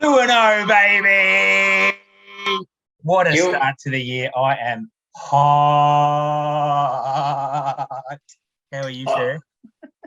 2-0, baby. What a start to the year. I am hot. How are you, sir?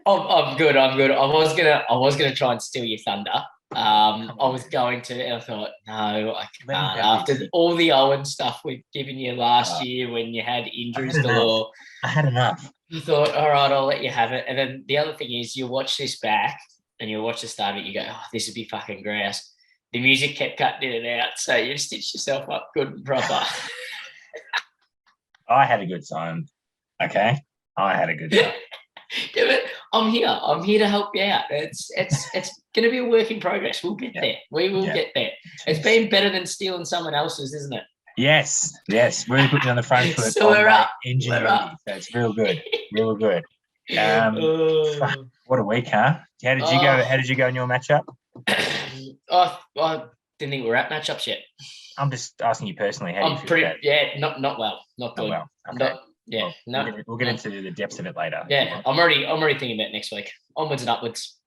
I'm good. I was gonna try and steal your thunder. I was going to, and I thought, no, I can't. After all the Owen stuff we've given you last year when you had injuries galore, I had enough. You thought, all right, I'll let you have it. And then the other thing is, you watch this back and you watch the start of it. You go, oh, this would be fucking grouse. The music kept cutting in and out, so you stitched yourself up good and proper. I had a good time. Okay, I had a good time. Yeah, but I'm here. I'm here to help you out. It's going to be a work in progress. We'll get there. We will get there. It's been better than stealing someone else's, isn't it? Yes. Really put me on the front foot. So we're up. Ingenuity. So it's real good. What a week, huh? How did you go? How did you go in your matchup? I didn't think we were at matchups yet. I'm just asking you personally. How do you feel? Not well. Not good. Not well. Okay. We'll get into the depths of it later. Yeah, I'm already thinking about next week. Onwards and upwards.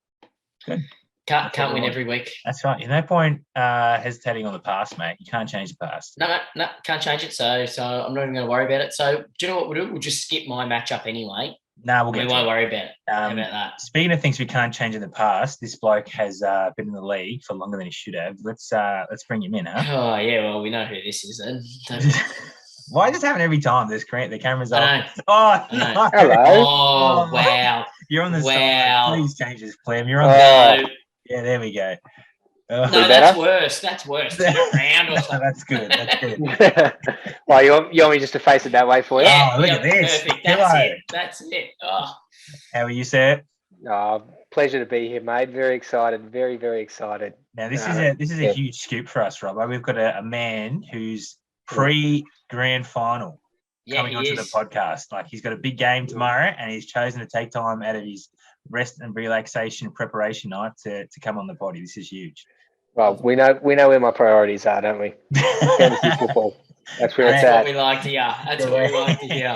Good. Can't win every week. That's right. There's no point hesitating on the past, mate. You can't change the past. No, can't change it. So I'm not even going to worry about it. So do you know what we'll do? We'll just skip my matchup anyway. No, we won't worry about it. How about that? Speaking of things we can't change in the past, this bloke has been in the league for longer than he should have. Let's bring him in, huh? Oh yeah, well we know who this is then. Why does this happen every time? The camera's off. Oh no! Hello. Oh wow! You're on the side. Please change this, Clem. You're on the. Yeah, there we go. No, that's worse. Turn it around or something. That's good. Well, you want me just to face it that way for you? Yeah, look at this. Perfect. That's it. Oh. How are you, sir? Pleasure to be here, mate. Very excited. Very, very excited. Now, this is a huge scoop for us, Rob. We've got a man who's pre-grand final coming onto the podcast. Like, he's got a big game tomorrow, and he's chosen to take time out of his rest and relaxation preparation night to come on the potty. This is huge. Well, we know where my priorities are, don't we? Fantasy football. That's where it's at. That's what we like to hear.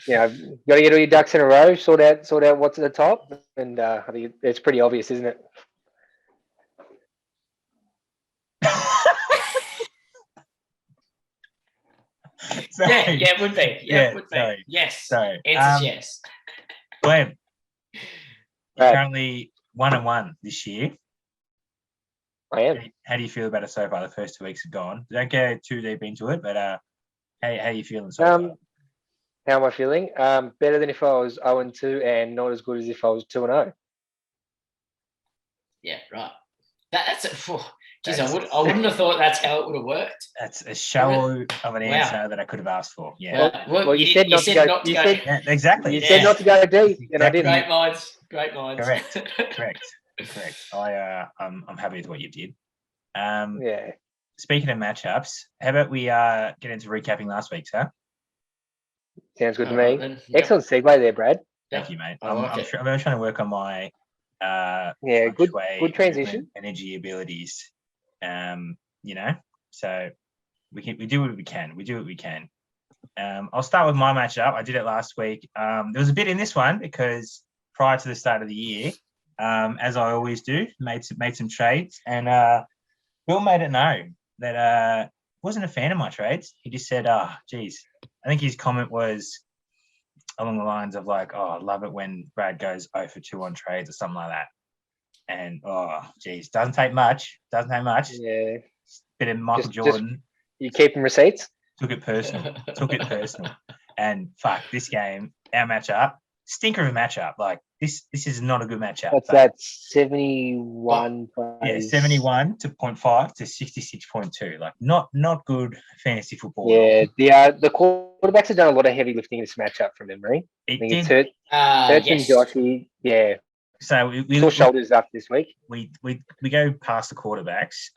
Yeah, got to get all your ducks in a row. Sort out what's at the top, and I think it's pretty obvious, isn't it? It would be. It would be. Sorry. Yes. Sorry. Answer's yes. Glenn, you're currently 1-1 this year. I am. How do you feel about it so far? The first 2 weeks have gone. Don't go too deep into it, but how are you feeling so far? How am I feeling? Better than if I was 0-2, and not as good as if I was 2-0. Yeah, right. That's it. Geez, I wouldn't have thought that's how it would have worked. That's a shallow of an answer that I could have asked for. Yeah. Well, you said not to go. Exactly. You said not to go deep, and I didn't. Great minds. Correct. I'm happy with what you did. Yeah. Speaking of matchups, how about we get into recapping last week's, huh? Sounds good to me. Yep. Excellent segue there, Brad. Thank you, mate. I'm trying to work on my good transition, energy abilities. So we do what we can. I'll start with my matchup. I did it last week. There was a bit in this one because prior to the start of the year, as I always do, made some trades, and Bill made it known that wasn't a fan of my trades. He just said, geez. I think his comment was along the lines of like, I love it when Brad goes 0 for 2 on trades or something like that. And, geez, doesn't take much. Yeah. Bit of Michael Jordan. You keeping receipts? Took it personal. And, fuck, this game, our matchup, stinker of a matchup. Like, this is not a good matchup. What's that, 71? Yeah, 71 to 0.5 to 66.2. Like, not good fantasy football. Yeah, the quarterbacks have done a lot of heavy lifting in this matchup from memory. It's Hurts and Joshy. Yeah. So we sore shoulders after this week. We go past the quarterbacks.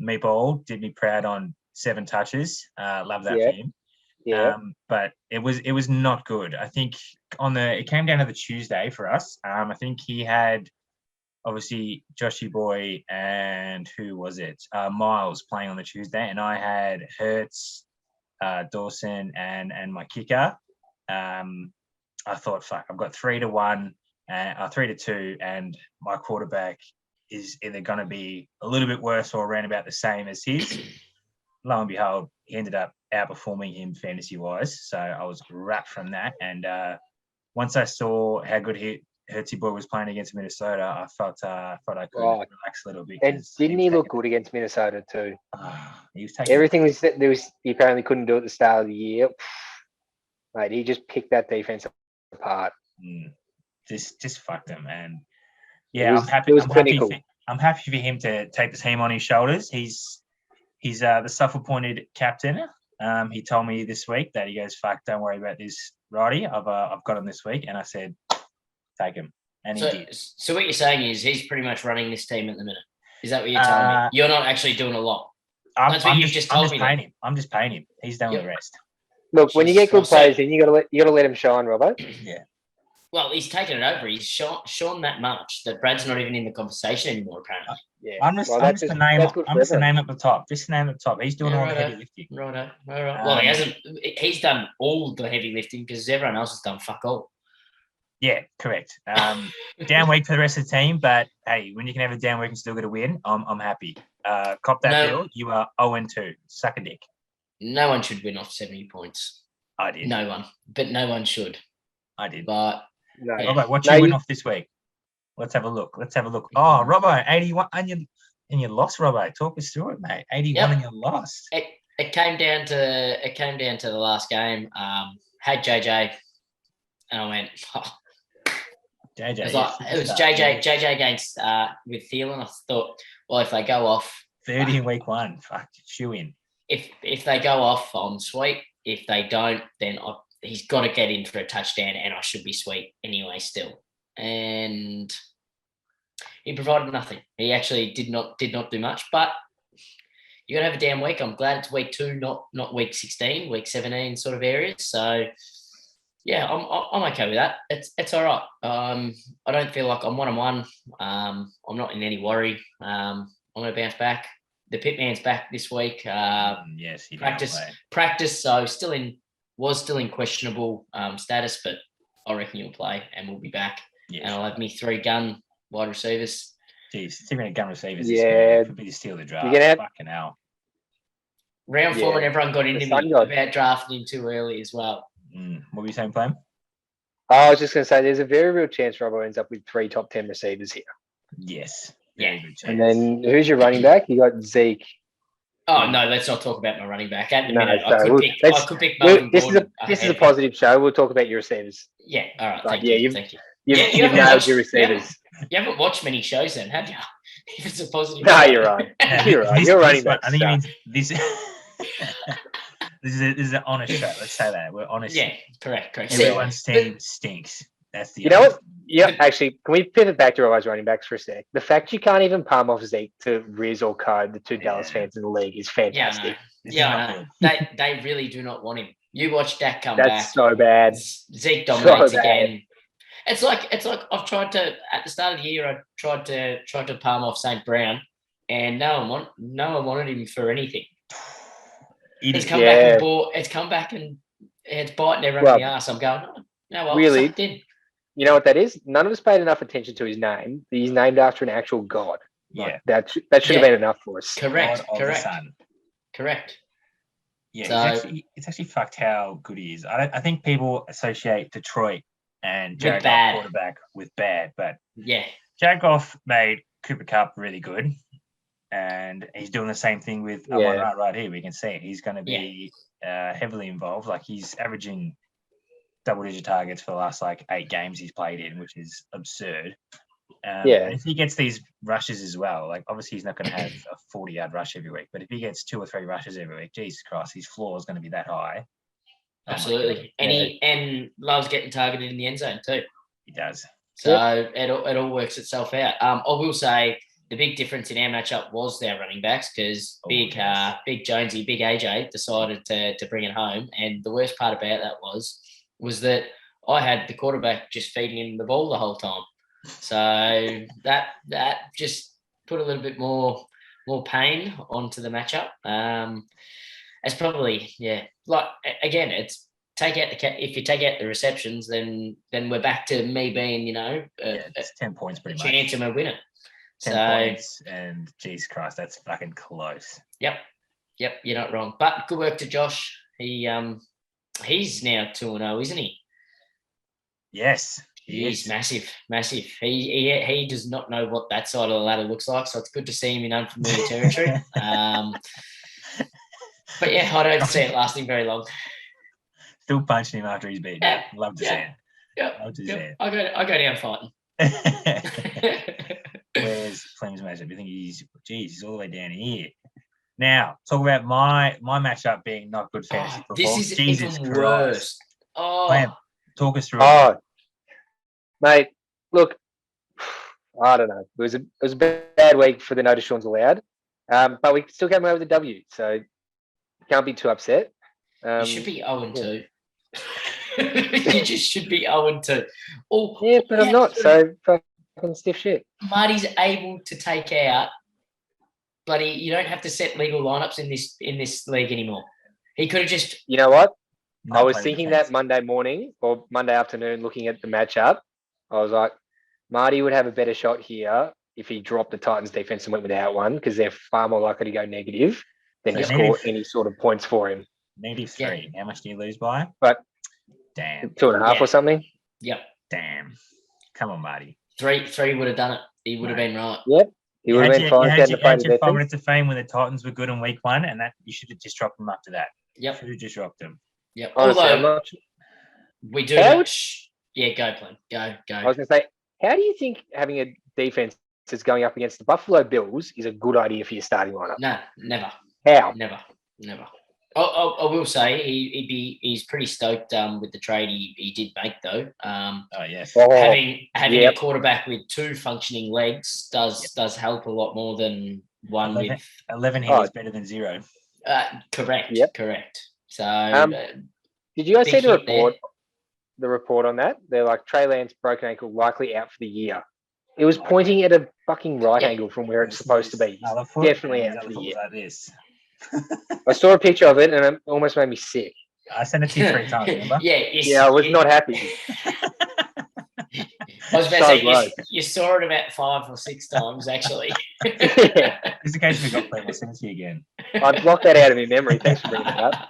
Meatball did me proud on 7 touches. Love that for him. Yeah. But it was not good. I think it came down to the Tuesday for us. I think he had obviously Joshy Boy and who was it? Miles playing on the Tuesday, and I had Hurts, Dawson, and my kicker. I thought, fuck, I've got 3-1, 3-2, and my quarterback is either going to be a little bit worse or around about the same as his. Lo and behold, he ended up outperforming him fantasy-wise. So I was wrapped from that. And once I saw how good Hertzy Boy was playing against Minnesota, I felt I could relax a little bit. And didn't he look good against Minnesota too? He was taking everything he apparently couldn't do at the start of the year. Mate, he just picked that defense apart. Just fucked him, and I'm happy. It was clinical. I'm happy for him to take the team on his shoulders. He's the self-appointed captain. He told me this week that he goes, "Fuck, don't worry about this, righty. I've got him this week," and I said, "Take him," and he did. So what you're saying is he's pretty much running this team at the minute. Is that what you're telling me? You're not actually doing a lot. That's what you've just told me. I'm just paying him. He's done with the rest. Look, when you get good players, then you gotta let him shine, Robbo. Yeah. Well, he's taken it over. He's shown that much that Brad's not even in the conversation anymore, apparently. Yeah. I'm just the name at the top. Just the name at the top. He's doing all the heavy lifting. Right. Well, he hasn't. He's done all the heavy lifting because everyone else has done fuck all. Yeah, correct. Down week for the rest of the team, but hey, when you can have a down week and still get a win, I'm happy. Cop that bill. You are 0-2. Suck a dick. No one should win off 70 points. I did. No one, but no one should. I did. But no. Robbo, what you win off this week? Let's have a look. Oh, Robbo, 81, and you lost, Robbo. Talk us through it, mate. 81 and you lost. It came down to the last game. Had JJ, and I went. Oh. JJ. It was JJ against with Thielen. I thought, well, if they go off 30 in week 1, fuck, shoe in. If they go off, I'm sweet. If they don't, then he's got to get in for a touchdown, and I should be sweet anyway still. And he provided nothing. He actually did not do much. But you got to have a damn week. I'm glad it's week 2, not week 16, week 17 sort of areas. So yeah, I'm okay with that. It's all right. I don't feel like I'm 1-1. I'm not in any worry. I'm going to bounce back. The Pitman's back this week. Yes, he practice. So was still in questionable status, but I reckon he'll play and we'll be back. Yes. And I'll have me 3 gun wide receivers. Jeez, 3 gun receivers. Yeah, could be the steal of the draft. Fucking hell. Round 4, and everyone got into me about drafting him too early as well. What were you saying, Plum? I was just going to say there's a very real chance Robbo ends up with 3 top 10 receivers here. Yes. Yeah. And then who's your running back? You got Zeke. Oh no, let's not talk about my running back. At the minute, I could pick Melvin Gordon. This is a positive show. We'll talk about your receivers. Yeah, all right. Thank you. You've nailed your receivers. You haven't watched many shows then, have you? If it's a positive show. You're right. You're right. You're running back. I think it means this. This is an honest show. Let's say that. We're honest. Yeah, correct. Everyone's team stinks. That's the. You know what? Yeah, actually, can we pivot back to Robbo's running backs for a sec? The fact you can't even palm off Zeke to Riz or Code, the 2 Dallas fans in the league, is fantastic. Yeah, they really do not want him. You watch Dak come back. That's so bad. Zeke dominates again. It's like I've tried to at the start of the year. I tried to palm off St. Brown, and no one wanted him for anything. It's come back and bought. It's come back and it's biting everyone in the ass. I'm going, no, really. You know what that is? None of us paid enough attention to his name. He's named after an actual god. Yeah, that should have been enough for us. Correct. Yeah, so, it's actually fucked how good he is. I think people associate Detroit and Jared Goff quarterback with bad, but Jared Goff made Cooper Kupp really good, and he's doing the same thing with right here. We can see it. He's going to be heavily involved. Like he's averaging double-digit targets for the last 8 games he's played in, which is absurd. And if he gets these rushes as well, obviously he's not going to have a 40-yard rush every week, but if he gets 2 or 3 rushes every week, Jesus Christ, his floor is going to be that high. Absolutely, and he loves getting targeted in the end zone too. He does. So it all works itself out. I will say the big difference in our matchup was their running backs because big Jonesy, big AJ decided to bring it home, and the worst part about that was that I had the quarterback just feeding him the ball the whole time. So that just put a little bit more pain onto the matchup. It's probably again, it's if you take out the receptions, then we're back to me being it's 10 points pretty much. Chance and a winner. 10 points, and Jesus Christ, that's fucking close. Yep, you're not wrong. But good work to Josh. He's now 2-0, isn't he? Yes. He's massive. He does not know what that side of the ladder looks like, so it's good to see him in unfamiliar territory. But yeah, I don't see it lasting very long. Still punching him after he's beaten. Yeah. Love to see it. Yep. Love to see it. I go down fighting. Where's Clem's matchup? You think he's all the way down here. Now, talk about my matchup being not good fantasy football. This is Jesus even Christ. worse. Clem, talk us through it. Mate, look, I don't know. It was a bad week for the no Shawns allowed, but we still came away with a W, so can't be too upset. You should be 0-2. You just should be 0-2. Oh, yeah, but I'm not. So fucking stiff shit. Marty's able to take out, but you don't have to set legal lineups in this league anymore. He could have just. You know what? I was thinking that Monday morning or Monday afternoon, looking at the matchup. I was like, Marty would have a better shot here if he dropped the Titans defense and went without one, because they're far more likely to go negative than to score any sort of points for him. -3. Yeah. How much do you lose by? But damn, 2.5 or something. Yep. Damn. Come on, Marty. 3 would have done it. He would have been right. Yep. He would have been fine. You had your 5 minutes of fame when the Titans were good in week 1, and that you should have just dropped them after that. Yep. Should have just dropped them. Yep. Honestly, although we do. Yeah, go, Glenn. Go. I was going to say, how do you think having a defense that's going up against the Buffalo Bills is a good idea for your starting lineup? No, never. How? Never. I will say he's pretty stoked with the trade he did make though. Yes. Having a quarterback with 2 functioning legs does help a lot more than one 11, with 11 is better than 0. Correct. Yep. Correct. So did you guys see the report? The report on that? They're like Trey Lance broken ankle, likely out for the year. It was pointing at a fucking right angle from where it's supposed to be. Definitely out for the year. Like this. I saw a picture of it and it almost made me sick. I sent it to you 3 times, remember? Yeah, I was not happy. I was about to say, you saw it about 5 or 6 times, actually. Yeah. Just in case we got played, I'll send it to you again. I blocked that out of my memory. Thanks for bringing it up.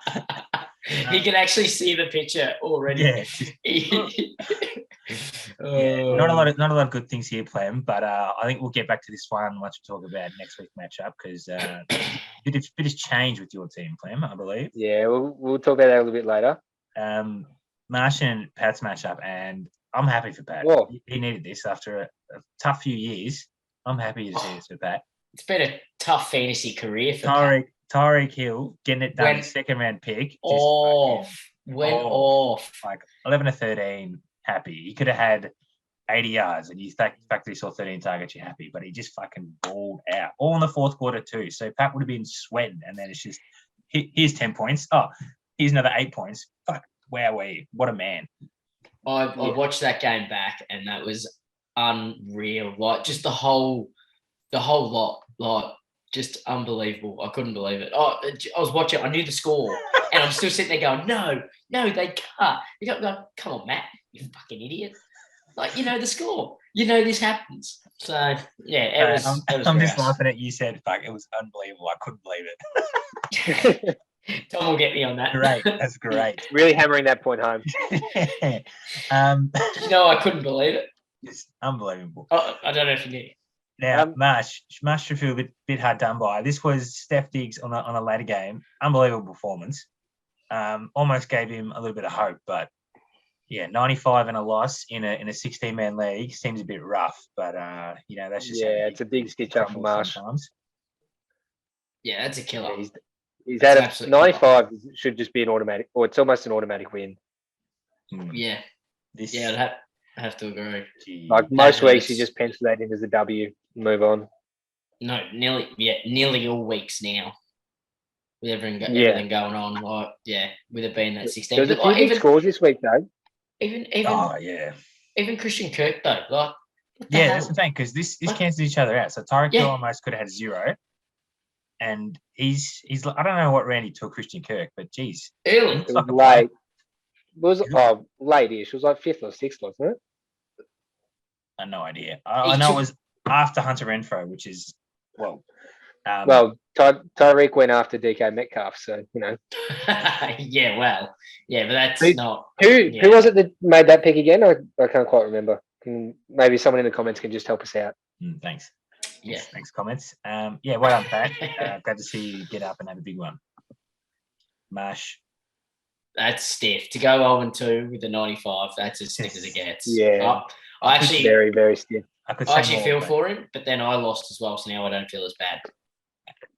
He can actually see the picture already. Yeah. Not a lot of good things here, Clem, but I think we'll get back to this one once we talk about next week's matchup, because bit of change with your team, Clem, I believe. Yeah, we'll talk about that a little bit later. Marsh and Pat's matchup, and I'm happy for Pat. Whoa. He needed this after a tough few years. I'm happy to see this for Pat. It's been a tough fantasy career for Pat. Tyreek Hill getting it done, 2nd round pick. Went off. Like 11 to 13, happy. He could have had 80 yards, and you fact that he saw 13 targets, you're happy. But he just fucking balled out. All in the 4th quarter too. So Pat would have been sweating, and then it's just, here's 10 points. Oh, here's another 8 points. Fuck, wowee. What a man. I watched that game back, and that was unreal. Like, just the whole lot. Like, just unbelievable. I couldn't believe it. I was watching. I knew the score, and I'm still sitting there going, "No, they can't." You got like, come on, Matt, you fucking idiot! Like, you know the score. You know this happens. So yeah, it was. I'm just laughing at you. Said, "Fuck, it was unbelievable. I couldn't believe it." Tom will get me on that. Great, that's great. Really hammering that point home. I couldn't believe it. It's unbelievable. I don't know if you knew. Now, Marsh should feel a bit hard done by. This was Steph Diggs on a later game. Unbelievable performance. Almost gave him a little bit of hope, but yeah, 95 and a loss in a 16-man league seems a bit rough. But that's just it's a big stitch up for Marsh. Sometimes. Yeah, that's a killer. Yeah, he's had a 95. Should just be an automatic, or it's almost an automatic win. Yeah, I'd have to agree. Like most weeks, you just pencil that in as a W, move on. No, nearly all weeks now. With everything going on, with it being that 16. There's a few big scores this week, though. Even Christian Kirk though, like. That's the thing, because this cancels each other out. So Tyreek Hill almost could have had 0, and he's I don't know what round he took Christian Kirk, but geez, early. It was late. It was late-ish. It was like 5th or 6th, wasn't it? I have no idea. I know it was after Hunter Renfro, which is well, Tyreek went after DK Metcalf, so yeah, well, yeah, but that's who, not who was it that made that pick again? I can't quite remember. Maybe someone in the comments can just help us out. Thanks. Yeah, thanks comments. Well done, Pat. Glad to see you get up and have a big one. Marsh. That's stiff to go 0-2 with the 95. That's as stiff as it gets. Yeah, I actually very, very stiff. I actually feel for him, but then I lost as well, so now I don't feel as bad.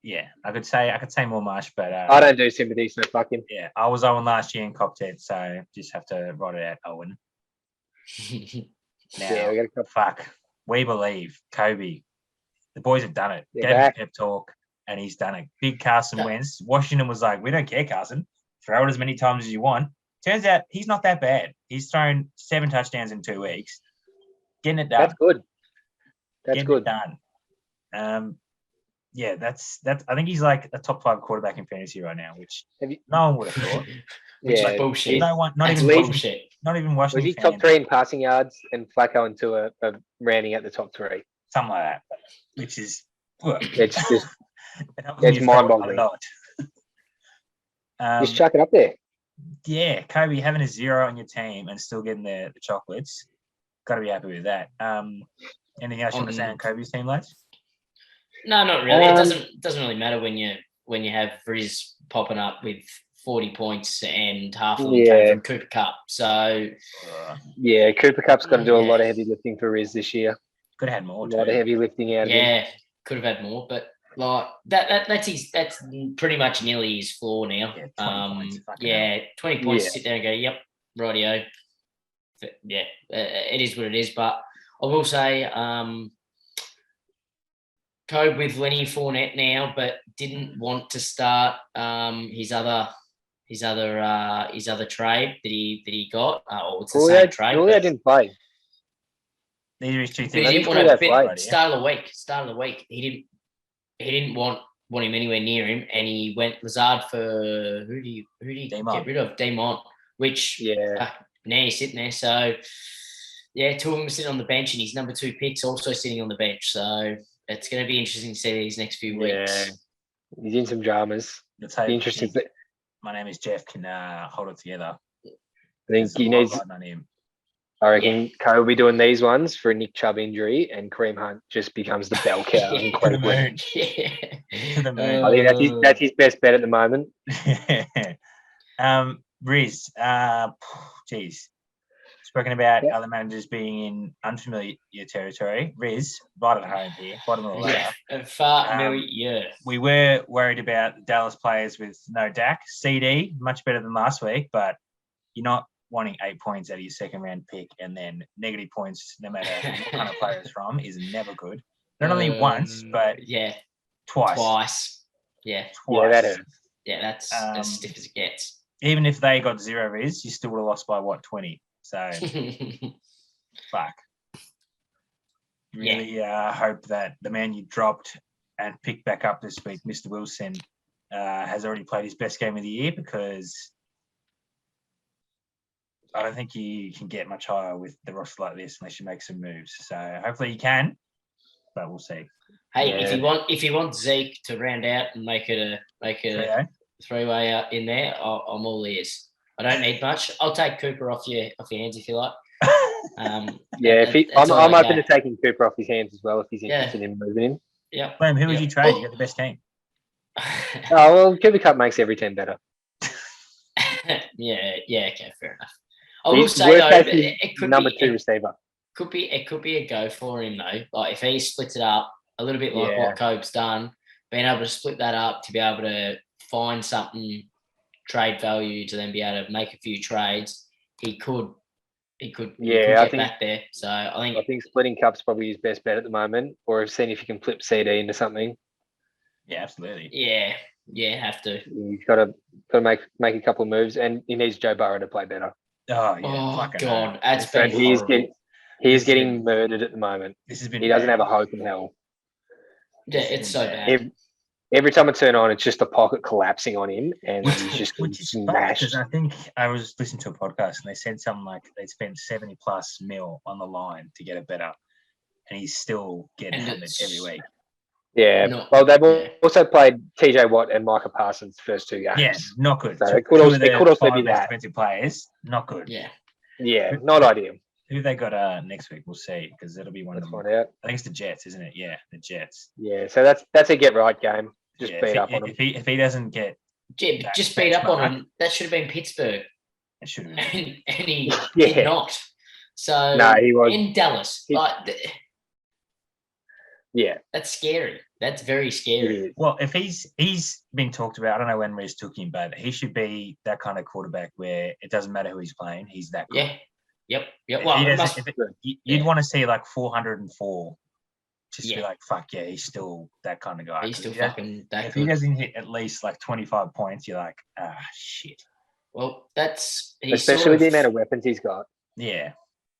Yeah, I could say more Marsh, but I don't do sympathy, so fuck him. Yeah, I was Owen last year in Copted, so just have to write it out, Owen. Now, we got fuck. We believe Kobe. The boys have done it. They're Gave him a back. pep talk, and he's done it. Big Carson Wentz. Washington was like, we don't care, Carson. Throw it as many times as you want. Turns out he's not that bad. He's thrown 7 touchdowns in 2 weeks. Getting it done. That's good. That's Getting good. it done. Yeah, that's. I think he's like a top 5 quarterback in fantasy right now, which no one would have thought. Which is bullshit. No one, not that's even bullshit. Not even Washington. Was he top 3 in passing yards, and Flacco and Tua are rounding out the top 3? Something like that, which is it's just it's mind-boggling. Just chuck it up there. Yeah, Kobe having a 0 on your team and still getting the chocolates. Got to be happy with that. Anything else you want to say on Kobe's team, lads? No, not really. It doesn't really matter when you have Riz popping up with 40 points and half of them came from Cooper Cup. So Cooper Cup's got to do a lot of heavy lifting for Riz this year. Could have had more. A lot of heavy lifting out of him. Yeah, could have had more, but like that's pretty much nearly his floor now. 20 points. Sit there and go, yep, rightio. Yeah, it is what it is. But I will say, Kobe with Lenny Fournette now, but didn't want to start his other trade that he got. Or it's the same trade. Julio didn't play. These are his 2 He things. didn't want to start of the week. He didn't want him anywhere near him, and he went Lazard for who do you get rid of? Demont, which now he's sitting there. So two of them sitting on the bench, and his number 2 pick's also sitting on the bench. So it's going to be interesting to see these next few weeks. He's in some dramas. It's interesting. My name is Jeff. Can hold it together. I think he needs. I reckon Cole will be doing these ones for a Nick Chubb injury, and Kareem Hunt just becomes the bell cow. To the moon. To the moon. I think that's his best bet at the moment. Riz, spoken about other managers being in unfamiliar territory. Riz, right at home here, bottom of the ladder. We were worried about the Dallas players with no Dak. CD, much better than last week, but you're not wanting 8 points out of your second round pick and then negative points no matter what kind of player it's from is never good. Not only once, but twice. Yeah. Twice. That hurts. Yeah, that's as stiff as it gets. Even if they got 0 Riz, you still would have lost by 20. So fuck. Really hope that the man you dropped and picked back up this week, Mr. Wilson, has already played his best game of the year, because I don't think you can get much higher with the roster like this unless you make some moves. So hopefully you can, but we'll see. Hey, if you want Zeke to round out and make it a three-way out in there, I'm all ears. I don't need much. I'll take Cooper off your hands if you like. I'm open to taking Cooper off his hands as well if he's interested in moving him. Yeah. Boom, who would you trade? You got the best team. Cooper Cup makes every team better. Okay, fair enough. I will say though, it could number be 2 receiver. It could be a go for him though. Like if he splits it up a little bit like what Cope's done, being able to split that up to be able to find something trade value to then be able to make a few trades, he could get back there. So I think splitting Cup's probably his best bet at the moment, or seeing if you can flip CD into something. Yeah, absolutely. Yeah, have to. He's got to make a couple of moves, and he needs Joe Burrow to play better. Oh God, that's been he's getting murdered at the moment. He doesn't have a hope in hell. Yeah, it's so bad. Every time I turn on, it's just the pocket collapsing on him, and he's just smashed. I think I was listening to a podcast, and they said something like they spent 70+ mil on the line to get it better. and he's still getting And hammered every week. Yeah. No, Well, they've yeah. also played TJ Watt and Micah Parsons first 2 games. Yeah, not good. So Two it could also, of the it could also five be best that. defensive players, not good. Yeah. Yeah, not ideal. Who they got next week? We'll see, because it'll be one Let's of them. find out. I think it's the Jets, isn't it? Yeah, the Jets. Yeah, so that's a get right game. Just Yeah, beat up on them. if he doesn't get, Yeah, just beat up on him. That should have been Pittsburgh. it should have been. And he Yeah. did not. So No, he was. in Dallas. Yeah, That's scary. That's very scary. Well, if he's been talked about, I don't know when Reese took him, but he should be that kind of quarterback where it doesn't matter who he's playing, he's that good. Yeah. Yep. If Well, he it doesn't- must, you'd want to see like 404, just be Yeah. like, fuck yeah, he's still that kind of guy. he's still 'Cause if fucking that if he good. doesn't hit at least like 25 points, you're like, shit. Well, that's especially with the amount of weapons he's got. Yeah,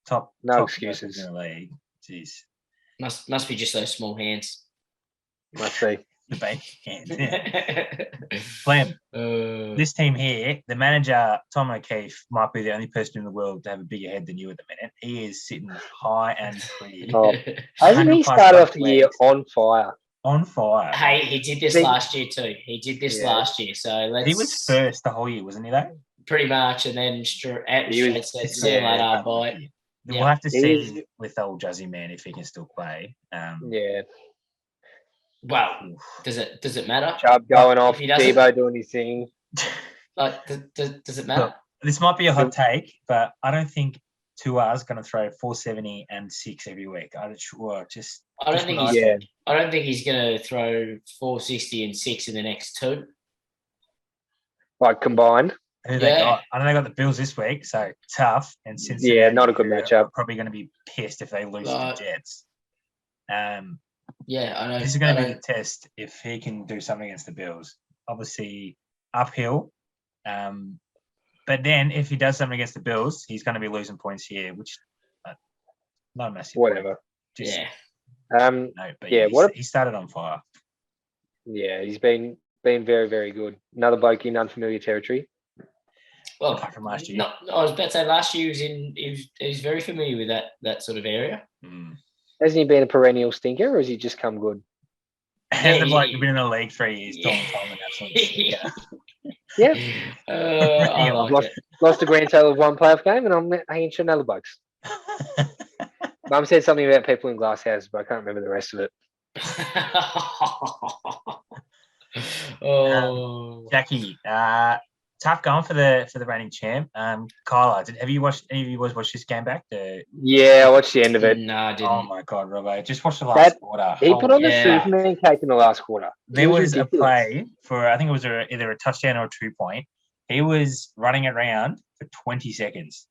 top No top excuses. in the league. Jeez, must be just those small hands. Must be. the bank hand. Flem, this team here, the manager Tom O'Keefe might be the only person in the world to have a bigger head than you at the minute. He is sitting high and clear, Oh, hasn't he 100 started off the plus year legs. on fire? on fire. Hey, he did this last year too. He did this Yeah. last year. So let's. He was first the whole year, wasn't he? Though pretty much, and then straight said, "See you yeah, later, boy." We'll Yeah. have to He's- see with old Juzzy Man if he can still play. Yeah, Well, does it matter? Chubb going If off, he doesn't- Debo doing his thing. Like, does it matter? This might be a hot take, but I don't think Tua's going to throw 470 and 6 every week. I just I don't think what he's. Yeah, I don't think he's going to throw 460 and 6 in the next 2. like combined. who they Yeah. got. I know they got the Bills this week, so tough. And since Yeah, not a good matchup. Probably going to be pissed if they lose to Like- the Jets. Yeah, I know. This is going I to be don't- the test if he can do something against the Bills. Obviously, uphill. But then if he does something against the Bills, he's going to be losing points here, which not a massive point. Whatever. Just, Yeah. no, but yeah, he started on fire. Yeah, he's been very, very good. Another bloke in unfamiliar territory. Well, Apart from last year. No, I was about to say last year he was very familiar with that sort of area. Mm. Hasn't he been a perennial stinker, or has he just come good? And the Yeah, bloke yeah. been in the league 3 years, Yeah. Tom and absolutely. Yeah. Yeah, I I've like it. lost a grand total of 1 playoff game, and I'm hanging shit other blokes. Mum said something about people in glass houses, but I can't remember the rest of it. Oh, Jackie, tough going for the reigning champ. Kyla, have you watched any of you boys watch this game back? Yeah, I watched the end of it. no, I didn't. Oh my god, Robbo. Just watch the last quarter. He put on the yeah. Superman cake in the last quarter. There It was a ridiculous. play for I think it was either a touchdown or a 2-point. He was running around for 20 seconds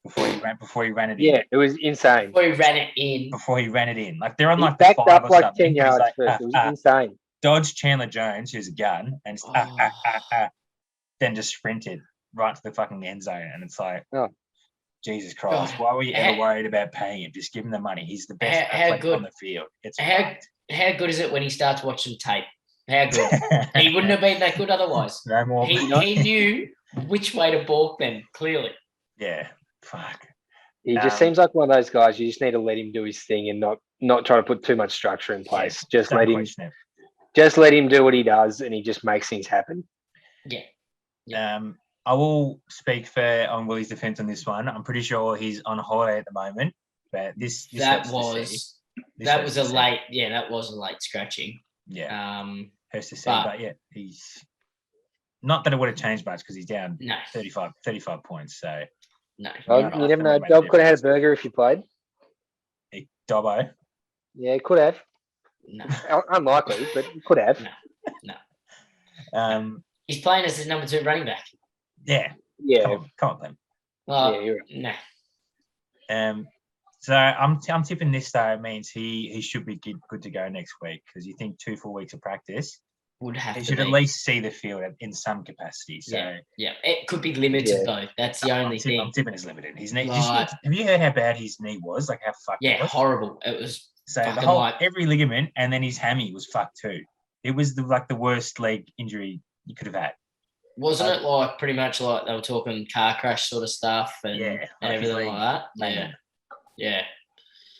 before he ran it in. Yeah, it was insane. Before he ran it in. Before he ran it in. Like they're on He like the backed 5 up or like something. 10 He's yards like, first. It was insane. dodged Chandler Jones, who's a gun, and then just sprinted right to the fucking end zone. And it's like, Oh. Jesus Christ, God. why were you ever How- worried about paying him? Just give him the money. He's the best How athlete good- on the field. It's How good is it when he starts watching tape? How good? He wouldn't have been that good otherwise. No more. He knew which way to balk them, clearly. Yeah. Fuck. He just seems like one of those guys. You just need to let him do his thing and not try to put too much structure in place. Just Don't let him question it. just let him do what he does, and he just makes things happen. Yeah. I will speak on Willie's defense on this one. I'm pretty sure he's on holiday at the moment, but this That hurts to see. This that hurts was to see. that was a late scratching. Yeah, hurts to see. but- But yeah, he's not that it would have changed much because he's down No, 35 points. So no. Well, Yeah, you never that know. might make a Dob could have had a difference. burger if you played. Dobbo. Yeah, he could have. No. Unlikely, but he could have. He's playing as the number 2 running back. Yeah, Yeah, come on, Clem. Well, yeah, you're right. no. So I'm tipping this though means he should be good to go next week because you think 2 full weeks of practice. Would have He to should be. at least see the field in some capacity. So Yeah, it could be limited though. That's the only I'm thing. tipping is limited. His knee. Right. Have you heard how bad his knee was? Like how fucked it Yeah, was? horrible. It was So the fucking whole like- every ligament and then his hammy was fucked too. It was the worst leg injury you could have had. wasn't it like pretty much like they were talking car crash sort of stuff and, Yeah, and like his everything leg like that. layman. Yeah.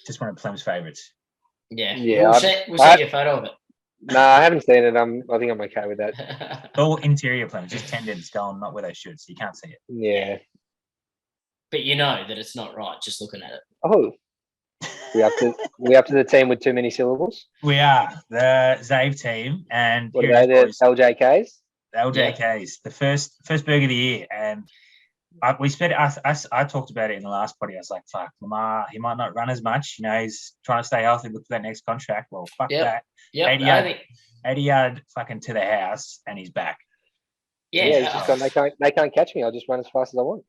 Just one of Plem's favourites. Yeah. Yeah, We'll see your photo of it. No, I haven't seen it. I think I'm okay with that. All interior Plem, just tendons going not where they should, so you can't see it. Yeah. But you know that it's not right just looking at it. Oh, we up to the team with too many syllables. We are the Zave team, and What here are it they? is, The boys. LJKs. The LJKs, the first burger of the year, and we spent I talked about it in the last podcast. I was like, fuck, Lamar, he might not run as much. You know, he's trying to stay healthy, look for that next contract. Well, fuck that. Yep. 80 yard fucking to the house, and he's back. Yeah, he's just gone. They can't catch me. I'll just run as fast as I want.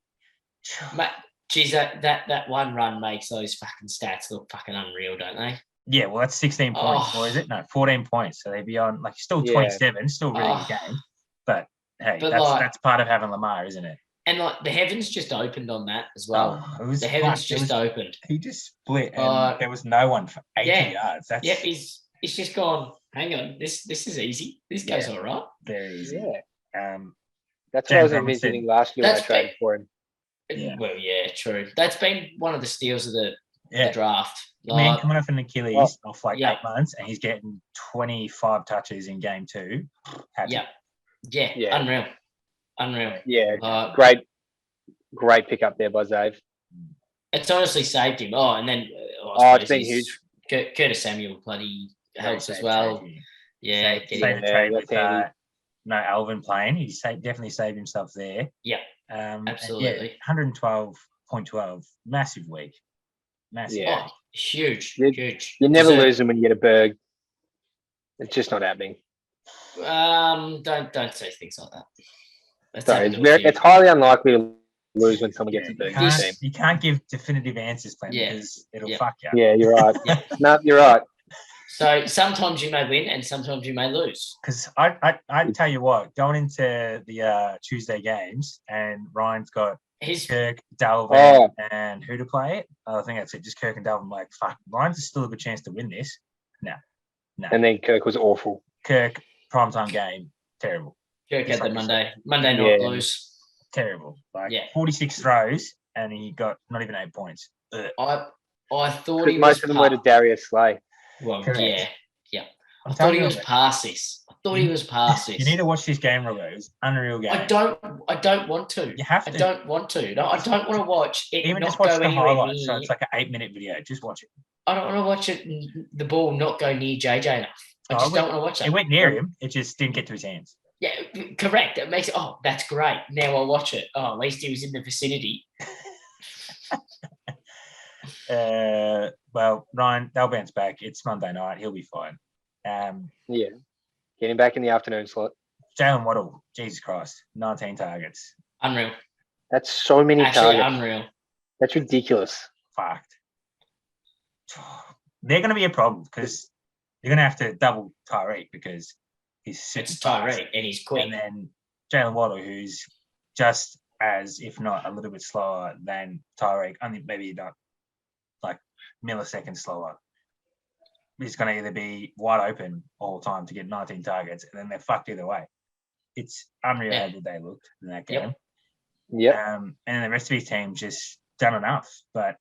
Geez, that one run makes those fucking stats look fucking unreal, don't they? Yeah, well, that's 16 points, or is it? No, 14 points. So they'd be on still 27, still really good game. But hey, that's part of having Lamar, isn't it? And the heavens just opened on that as well. The heavens just opened. He just split, and there was no one for 80 yards. He's just gone. Hang on, this is easy. This goes all right. Very easy. Yeah. That's what I was envisioning last year when I traded for him. Yeah. Well, yeah, true. That's been one of the steals of the draft. Man coming off an Achilles off 8 months, and he's getting 25 touches in game 2. Happy. Yeah. Unreal. Yeah, great pick up there by Zave. It's honestly saved him. Oh, and then it's been huge. Curtis Samuel bloody helps as well. Yeah, saved the trade with no Alvin playing. He definitely saved himself there. Yeah, absolutely. 112.12, massive week. Massive. Yeah. Huge. You never lose them when you get a berg. It's just not happening. Don't say things like that. Sorry, it's highly unlikely to lose when someone gets a berg. You can't give definitive answers, Clem, because it'll fuck you. Yeah, you're right. No, you're right. So sometimes you may win and sometimes you may lose. Because I tell you what, going into the Tuesday games, and Ryan's got Kirk, Dalvin, and who to play it? I think that's it. Just Kirk and Dalvin. Like, fuck, Ryan's still a good chance to win this. No. And then Kirk was awful. Kirk, primetime game, terrible. Kirk had the Monday night blues. Terrible. 46 throws, and he got not even 8 points. I thought he most of them were to Darius Slay. Well, correct. yeah. I thought he was past this. You need to watch this game, Robo. It was unreal game. I don't want to. You have to. I don't want to. No, I don't want to watch it. Even just watch the highlights. So it's like an 8-minute video. Just watch it. I don't want to watch it. The ball not go near JJ enough. I just don't want to watch it. It went near him. It just didn't get to his hands. Yeah, correct. It makes it. Oh, that's great. Now I'll watch it. Oh, at least he was in the vicinity. Well, Ryan, they'll bounce back. It's Monday night. He'll be fine. Get him back in the afternoon slot. Jalen Waddle, Jesus Christ, 19 targets. Unreal. That's so many targets. Unreal. That's ridiculous. Fucked. They're going to be a problem because you're going to have to double Tyreek because he's it's Tyreek and he's quick. And then Jalen Waddle, who's just as, if not a little bit slower than Tyreek, only maybe not like milliseconds slower. He's going to either be wide open all the time to get 19 targets, and then they're fucked either way. It's unreal how good they looked in that game. Yeah. And the rest of his team just done enough. But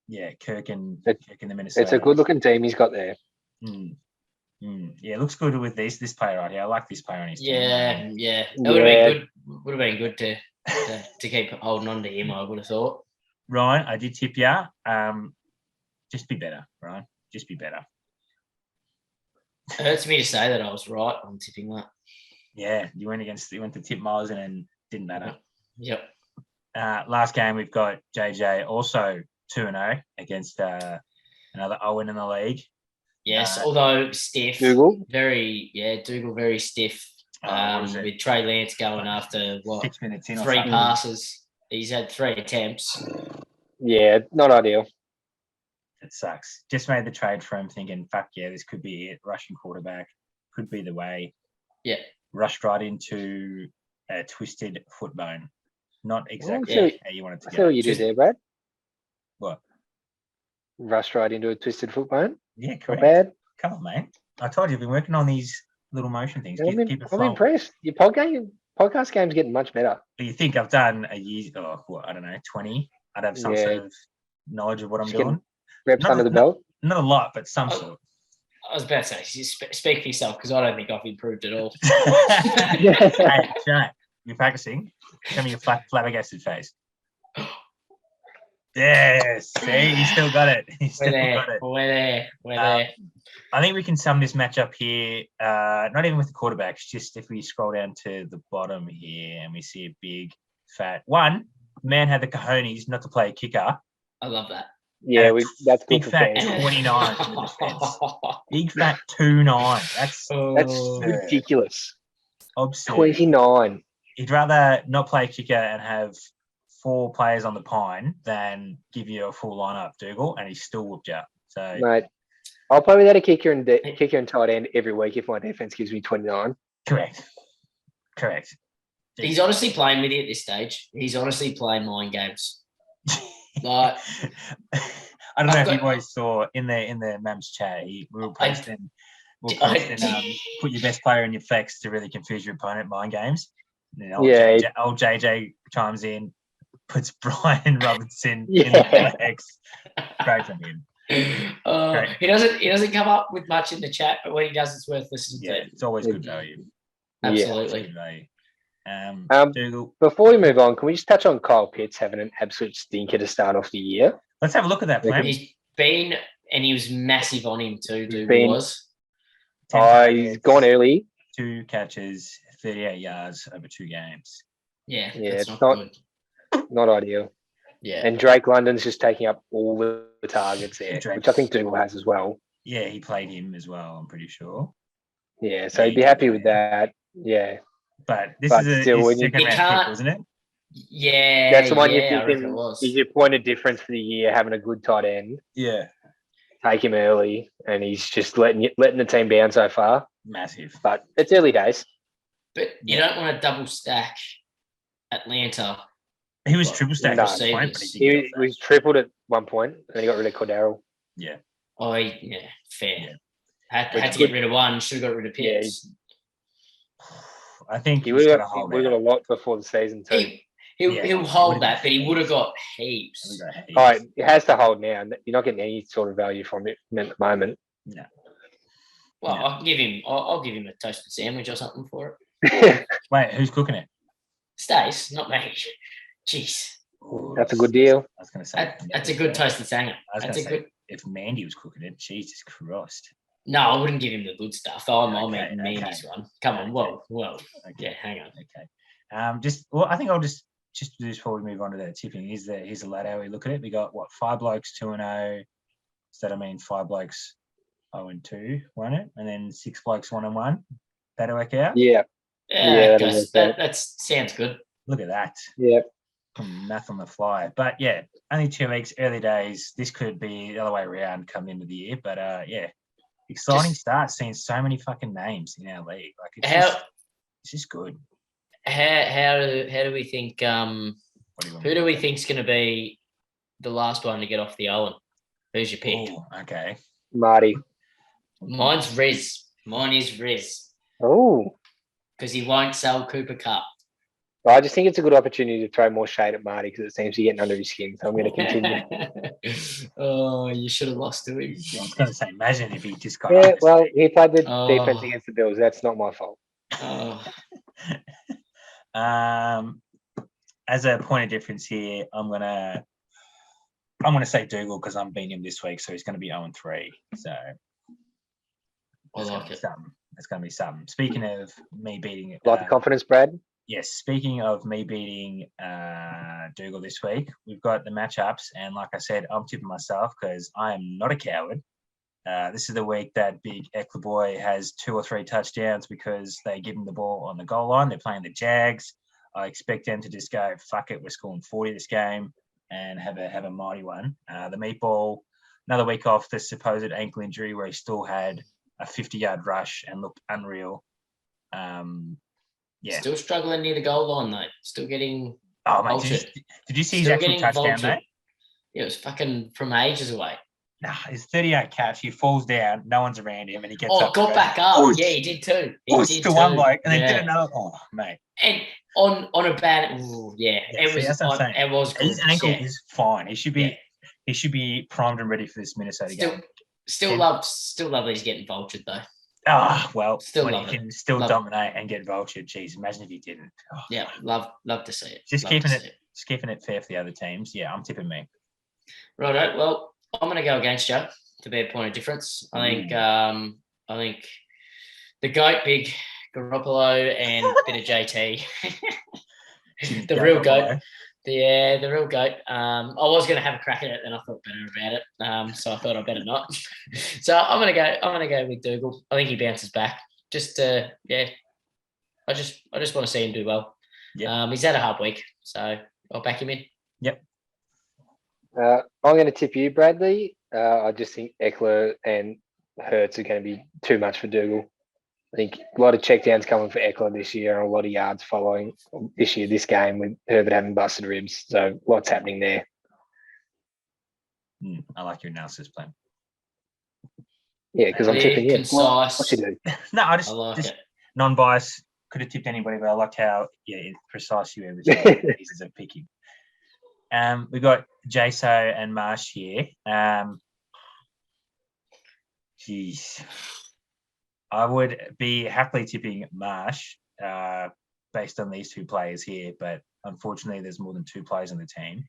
yeah, Kirk and the Minnesota. It's a good looking team he's got there. Yeah, it looks good with this player right here. I like this player on his team. Yeah. It would have been good. Would have been good to keep holding on to him. I would have thought. Ryan, I did tip you. Just be better, Ryan. Just be better. It hurts me to say that I was right on tipping that. Yeah, you went to tip Miles and didn't matter. Yep. Last game we've got JJ also 2-0 against another Owen in the league. Yes, although stiff. Dougal very stiff. With Trey Lance going after 6 minutes in 3 passes. He's had 3 attempts. Yeah, not ideal. It sucks. Just made the trade for him thinking, fuck yeah, this could be it. Russian quarterback could be the way. Yeah. Rushed right into a twisted foot bone. Not exactly how you want it to go. I see what you did there, Brad. What? Rushed right into a twisted foot bone? Yeah, correct. Not bad. Come on, mate. I told you, I've been working on these little motion things. Keep it I'm flowing. impressed. Your podcast game's getting much better. Do you think I've done a year, I don't know, 20? I'd have some sort of knowledge of what I'm doing. Reps under the belt. Not a lot, but some sort. I was about to say, speak for yourself, because I don't think I've improved at all. Hey, Shane, you're practicing. Show me your flabbergasted face. Yes, see, he still got it. We're there. I think we can sum this match up here, not even with the quarterbacks, just if we scroll down to the bottom here and we see a big, fat one. Man had the cojones not to play a kicker. I love that. Yeah, that's good big for fat fans. 29 in the defense. Big fat 2-9. That's ridiculous. Absurd. 29. He'd rather not play kicker and have 4 players on the pine than give you a full lineup, Dougal, and he still whooped you. So, mate, I'll play without a kicker and tight end every week if my defense gives me 29. Correct. He's honestly playing with you at this stage. He's honestly playing mind games. Like, I don't know if you boys saw in the Mams chat, we were posting, put your best player in your flex to really confuse your opponent, mind games. And then old JJ chimes in, puts Brian Robinson in the flex. Great from him. He doesn't come up with much in the chat, but when he does, it's worth listening to. It's always good value. Absolutely. Before we move on, can we just touch on Kyle Pitts having an absolute stinker to start off the year? Let's have a look at that plan. He's been, and he was massive on him too, He's gone early. 2 catches, 38 yards over 2 games. Yeah, it's not ideal. Yeah. And Drake London's just taking up all the targets there, which I think Dougal has as well. Yeah, he played him as well, I'm pretty sure. Yeah, so he'd be happy with that. Yeah. But this is still second round pick, wasn't it? Yeah. That's the one you think is your point of difference for the year, having a good tight end. Yeah. Take him early, and he's just letting the team down so far. Massive. But it's early days. But you don't want to double stack Atlanta. He was triple stacked at one point, but he was tripled at one point, and then he got rid of Cordero. Yeah. Oh, yeah, fair. Yeah. Had to get rid of one. Should have got rid of Pitts. Yeah, I think we got a lot before the season too. He'll hold that, but he would have got heaps. All right, it has to hold now. You're not getting any sort of value from it at the moment. No. Well, no. I'll give him a toasted sandwich or something for it. Wait, who's cooking it? Stace, not me. Jeez. That's a good deal. I was going to say that's a good toasted sandwich. If Mandy was cooking it, Jesus Christ. No, I wouldn't give him the good stuff. I'll make Mandy's one. Come on, whoa. Okay. Yeah, hang on. Okay. I think I'll just do this before we move on to that tipping. Here's the ladder we look at it. We got 5 blokes 2-0. So that means 5 blokes 0-2 won it, and then 6 blokes 1-1. That'll work out. Yeah. That sounds good. Look at that. Yeah. Math on the fly, but yeah, only 2 weeks, early days. This could be the other way around come into the year, but yeah, exciting start. Seeing so many fucking names in our league. Like it's just good. How do we think? Who do we think's going to be the last one to get off the Owen? Who's your pick? Ooh, okay, Marty. Mine's Riz. Mine is Riz. Oh, because he won't sell Cooper Cup. I just think it's a good opportunity to throw more shade at Marty because it seems to be getting under his skin. So I'm going to continue. Oh, you should have lost to him. I was going to say, imagine if he just got. Yeah, well, he played the defense against the Bills. That's not my fault. As a point of difference here, I'm gonna say Dougal because I'm beating him this week, so he's going to be 0-3. So I like it. It's going to be something. Speaking of me beating, the confidence, Brad. Yes, speaking of me beating Dougal this week, we've got the matchups, and like I said, I'm tipping myself because I am not a coward. This is the week that big Eckler boy has 2 or 3 touchdowns because they give him the ball on the goal line. They're playing the Jags. I expect them to just go, fuck it, we're scoring 40 this game and have a mighty one. The meatball, another week off the supposed ankle injury where he still had a 50-yard rush and looked unreal. Yeah. Still struggling near the goal line, though. Still getting. Oh, mate. Did you see his actual touchdown, mate? Yeah, it was fucking from ages away. Nah, his 38 catch, he falls down, no one's around him, and he gets up. Got back up. Oh, yeah, he did too. He did to one bloke, and then did another. Oh, mate. And on a bad. Ooh, yeah, it was. Good. His ankle is fine. He should be primed and ready for this Minnesota game. Still love that he's getting vultured though. Ah, well, Still when love he it. can still Love dominate and get vultured. Jeez, imagine if he didn't. Oh, Yeah, love to see it. Just Love keeping to it, see just keeping it fair for the other teams. Yeah, I'm tipping me. Righto. Well, I'm going to go against you to be a point of difference. I think the GOAT, big Garoppolo, and bit of JT, the real GOAT. The real GOAT. I was going to have a crack at it, then I thought better about it. So I thought I better not. So I'm going to go with Dougal. I think he bounces back. Just I just want to see him do well. Yep. He's had a hard week, so I'll back him in. Yep. I'm going to tip you, Bradley. I just think Eckler and Hurts are going to be too much for Dougal. I think a lot of checkdowns coming for Eckler this year and a lot of yards following this game with Herbert having busted ribs. So what's happening there? I like your analysis plan. Yeah, because I'm tipping you. Concise. What you do? No, I like just it. Non-biased. Could have tipped anybody, but I liked how precise you were with pieces of picking. We got Jaso and Marsh here. Geez. I would be happily tipping Marsh based on these two players here, but unfortunately there's more than two players on the team.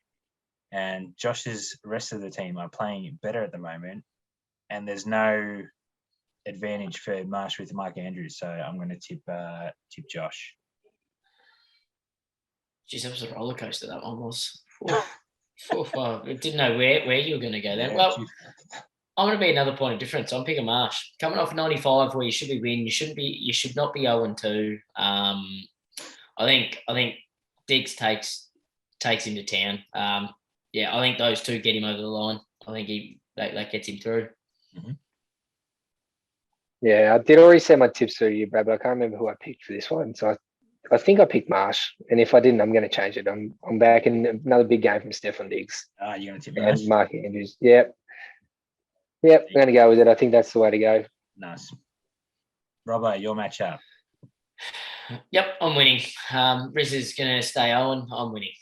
And Josh's rest of the team are playing better at the moment, and there's no advantage for Marsh with Mark Andrews, so I'm going to tip Josh. Jeez, that was a roller coaster, that one was. I didn't know where you were going to go then. Well, I'm going to be another point of difference. I'm picking Marsh. Coming off 95 where you should be winning, you should not be 0-2. I think Diggs takes him to town. I think those two get him over the line. I think that gets him through. Mm-hmm. Yeah, I did already say my tips for you, Brad, but I can't remember who I picked for this one. So I think I picked Marsh, and if I didn't, I'm going to change it. I'm back in another big game from Stefan Diggs. You're going to tip Marsh? And Mark Andrews. Yep, I'm going to go with it. I think that's the way to go. Nice. Robbo, your matchup. Yep, I'm winning. Riz is going to stay on. I'm winning.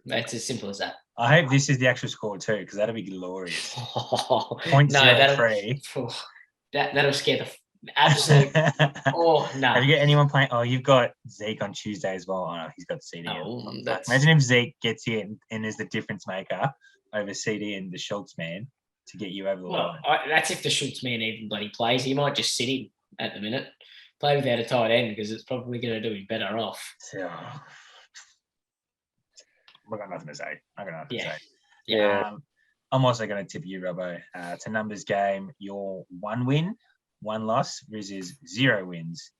It's as simple as that. I hope this is the actual score too, because that'll be glorious. No, 0.03. That'll scare the absolute. Oh no! Have you got anyone playing? Oh, you've got Zeke on Tuesday as well. Oh, no, he's got CD. Imagine if Zeke gets in and is the difference maker over CD and the Schultz man to get you over the line. That's if the Schultz man even bloody plays. He might just sit in at the minute, play without a tight end because it's probably going to do him better off. I've got nothing to say. Yeah. I'm also going to tip you, Robbo. It's a numbers game. You're 1 win, 1 loss. Riz is 0 wins,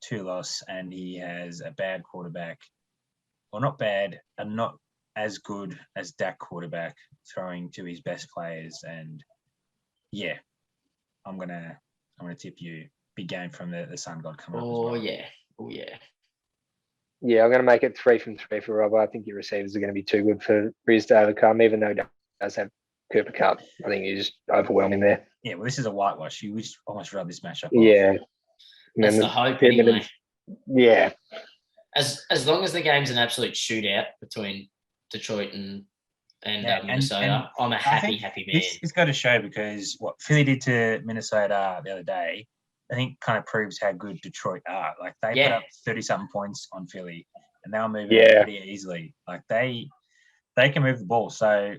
2 loss, and he has a bad quarterback. Well, not bad, and not as good as Dak quarterback throwing to his best players. And yeah, I'm gonna tip you. Big game from the Sun God coming up as well. Oh yeah. Yeah, I'm going to make it 3 from 3 for Robbo. I think your receivers are going to be too good for Riz to overcome, even though he does have Cooper Cup. I think he's overwhelming there. Yeah, well, this is a whitewash. You almost rub this matchup off. Yeah. That's the hope anyway. Yeah. As long as the game's an absolute shootout between Detroit and Minnesota, I'm a happy man. It's got to show because what Philly did to Minnesota the other day, I think kind of proves how good Detroit are. Like they put up 30-something points on Philly and they were moving pretty easily. Like they can move the ball. So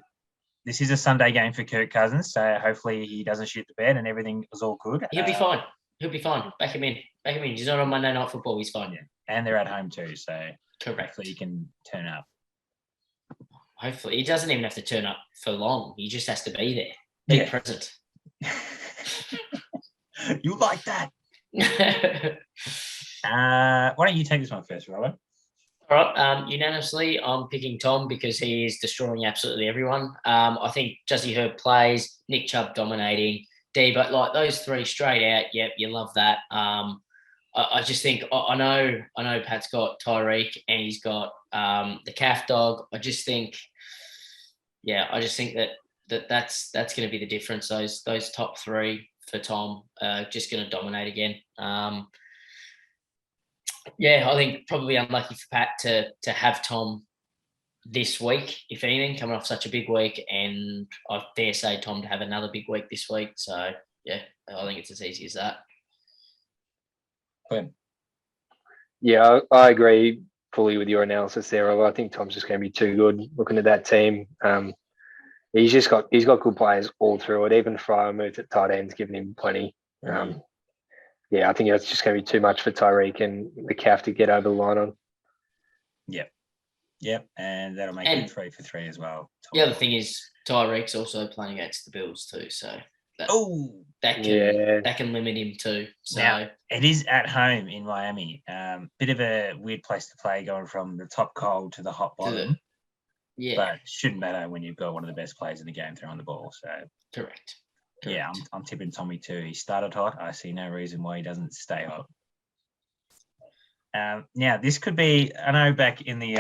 this is a Sunday game for Kirk Cousins. So hopefully he doesn't shoot the bed and everything is all good. He'll be fine. Back him in. He's not on Monday Night Football. He's fine. Yeah. And they're at home too. So correct. Hopefully he can turn up. Hopefully. He doesn't even have to turn up for long. He just has to be there. Be present. You like that? Why don't you take this one first, Robert? All right. Unanimously, I'm picking Tom because he is destroying absolutely everyone. I think Jussie Herb plays, Nick Chubb dominating, but like those three straight out. Yep, you love that. I just think I know Pat's got Tyreek and he's got the calf dog. I just think that's going to be the difference. Those top three for Tom just going to dominate again. I think probably unlucky for Pat to have Tom this week, if anything, coming off such a big week, and I dare say Tom to have another big week this week. So yeah, I think it's as easy as that. Good. Yeah, I agree fully with your analysis there. I think Tom's just going to be too good looking at that team. He's got good players all through it. Even Fryer moved at tight ends, giving him plenty. Yeah, I think that's just going to be too much for Tyreek and the calf to get over the line on. Yep, and that'll make him 3 for 3 as well. The other thing is Tyreek's also playing against the Bills too, so that can limit him too. So now, it is at home in Miami. Bit of a weird place to play, going from the top cold to the hot bottom. But shouldn't matter when you've got one of the best players in the game throwing the ball. So correct. Yeah, I'm tipping Tommy too. He started hot. I see no reason why he doesn't stay hot. Now, this could be, I know back in the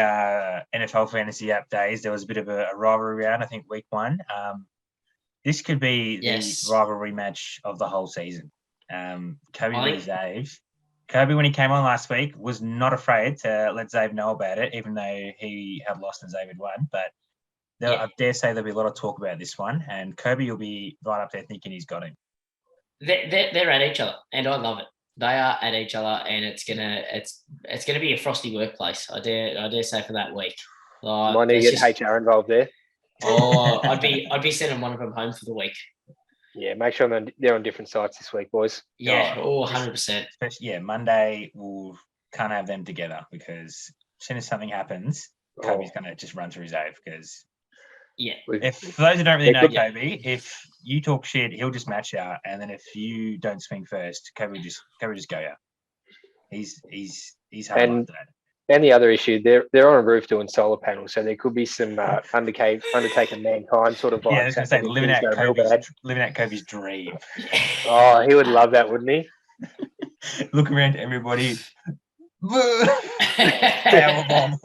NFL Fantasy app days, there was a bit of a rivalry round, I think week 1. This could be the rivalry match of the whole season. Kobe v. Zave. Kobe, when he came on last week, was not afraid to let Zave know about it, even though he had lost and Zave had won. But I dare say there'll be a lot of talk about this one, and Kobe will be right up there thinking he's got him. They're at each other, and I love it. They are at each other, and it's gonna be a frosty workplace. I dare say for that week. Might need to get HR involved there. Oh, I'd be sending one of them home for the week. Yeah, make sure they're on different sites this week, boys. Yeah, 100%. Yeah, Monday can't have them together, because as soon as something happens, Kobe's going to just run through his ave. Because for those who don't really know Kobe, if you talk shit, he'll just match out, and then if you don't swing first, Kobe just go out. He's hard like that. And the other issue, they're on a roof doing solar panels, so there could be some Undertaker Mankind sort of vibes. Yeah, I was going to say living out Kobe's dream. Oh, he would love that, wouldn't he? Look around to everybody. Powerbomb.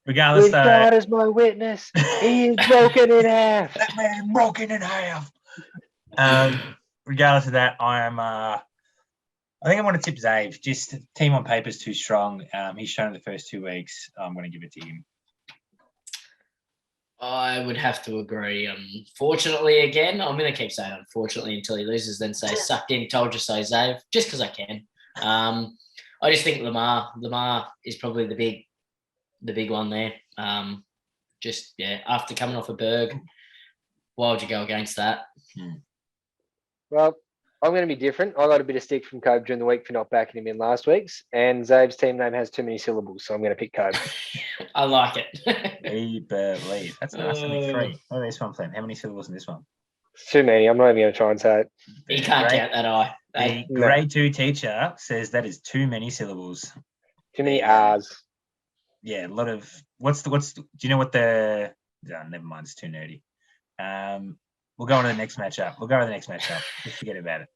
Regardless, God is my witness. He is broken in half. That man broken in half. Regardless of that, I think I want to tip Zave. Just team on paper is too strong. He's shown the first 2 weeks. I'm going to give it to him. I would have to agree. Unfortunately, again, I'm going to keep saying unfortunately until he loses, then say sucked in, told you so, Zave, just because I can. I just think Lamar is probably the big one there. After coming off a Berg, why would you go against that? Well, I'm going to be different. I got a bit of stick from Kobe during the week for not backing him in last week's, and Zave's team name has too many syllables, so I'm going to pick Kobe. I like it. We believe. That's nice. Only 3. What is this one playing? How many syllables in this one? Too many. I'm not even going to try and say it. You can't count that eye. The grade 2 teacher says that is too many syllables. Too many R's. Yeah, a lot of. Do you know what the? Oh, never mind. It's too nerdy. We'll go on to the next matchup. Just forget about it.